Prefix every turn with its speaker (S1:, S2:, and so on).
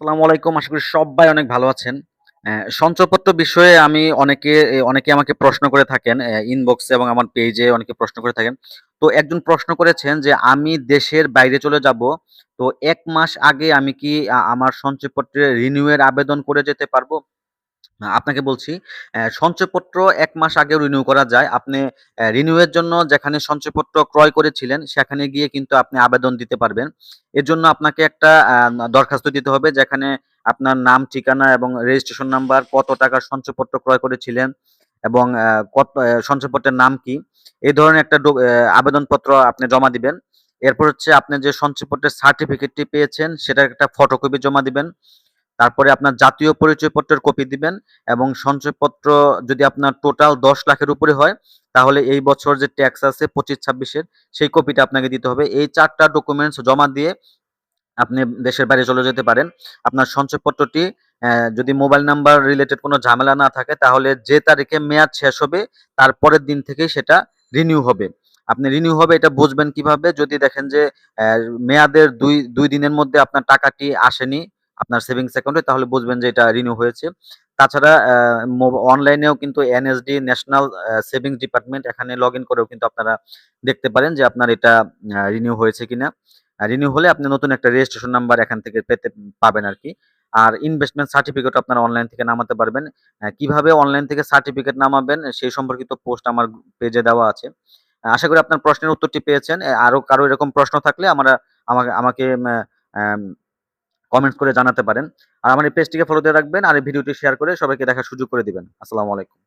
S1: আসসালামু আলাইকুম। আশা করি সবাই অনেক ভালো আছেন। সঞ্চয়পত্র বিষয়ে আমি অনেকে আমাকে প্রশ্ন করে থাকেন ইনবক্সে এবং আমার পেজে অনেকে প্রশ্ন করে থাকেন। তো একজন প্রশ্ন করেছেন যে, "আমি দেশের বাইরে চলে যাবো। তো ১ মাস আগে আমি কি আমার সঞ্চয়পত্রে রিনিউ এর আবেদন করে যেতে পারবো?" আপনাকে বলছি, সঞ্চয়পত্র ১ মাস আগেও রিনিউ করা যায়। আপনি রিনিউ এর জন্য যেখানে সঞ্চয়পত্র ক্রয় করেছিলেন, সেখানে গিয়ে কিন্তু আপনি আবেদন দিতে পারবেন। এর জন্য আপনাকে একটা দরখাস্ত দিতে হবে, যেখানে আপনার নাম, ঠিকানা এবং রেজিস্ট্রেশন নাম্বার, কত টাকার সঞ্চয়পত্র ক্রয় করেছিলেন এবং সঞ্চয়পত্রের নাম কি? এই ধরনের একটা আবেদনপত্র আপনি জমা দিবেন। এরপর হচ্ছে আপনি যে সঞ্চয়পত্রের সার্টিফিকেটটি পেয়েছেন, সেটার একটা ফটোকপি জমা দিবেন। তারপরে আপনার জাতীয় পরিচয়পত্রের কপি দিবেন এবং সঞ্চয়পত্র যদি আপনার টোটাল ১০ লাখের উপরে হয়, তাহলে এই বছর যে ট্যাক্স আছে ২৫-২৬ এর, সেই কপিটা আপনাকে দিতে হবে। এই ৪ টা ডকুমেন্টস জমা দিয়ে আপনি দেশের বাইরে চলে যেতে পারেন। আপনার সঞ্চয়পত্রটি যদি মোবাইল নাম্বার রিলেটেড কোনো ঝামেলা না থাকে, তাহলে যে তারিখে মেয়াদ শেষ হবে, তার পরের দিন থেকেই সেটা রিনিউ হবে। আপনি রিনিউ হবে এটা বুঝবেন কিভাবে? যদি দেখেন যে অ্যা মেয়াদের ২ দিনের মধ্যে আপনার টাকাটি আসেনি আপনার সেভিংস অ্যাকাউন্টে, তাহলে বুঝবেন যে এটা রিনিউ হয়েছে। তাছাড়া অনলাইনেও কিন্তু এনএসডি ন্যাশনাল সেভিংস ডিপার্টমেন্ট, এখানে লগইন করেও কিন্তু আপনারা দেখতে পারেন যে আপনার এটা রিনিউ হয়েছে কিনা। রিনিউ হলে আপনি নতুন একটা রেজিস্ট্রেশন নাম্বার এখান থেকে পাবেন আরকি। আর ইনভেস্টমেন্ট সার্টিফিকেট আপনারা অনলাইন থেকে নামাতে পারবেন। কিভাবে অনলাইন থেকে সার্টিফিকেট নামাবেন সেই সম্পর্কিত পোস্ট আমার পেজে দেওয়া আছে। আশা করি আপনার প্রশ্নের উত্তরটি পেয়েছেন। আরো কারো এরকম প্রশ্ন থাকলে আমাকে অ্যাম কমেন্টস করে জানাতে পারেন। আর আমার এই পেজটিকে ফলো দিয়ে রাখবেন আর এই ভিডিওটি শেয়ার করে সবাইকে দেখার সুযোগ করে দিবেন। আসসালামু আলাইকুম।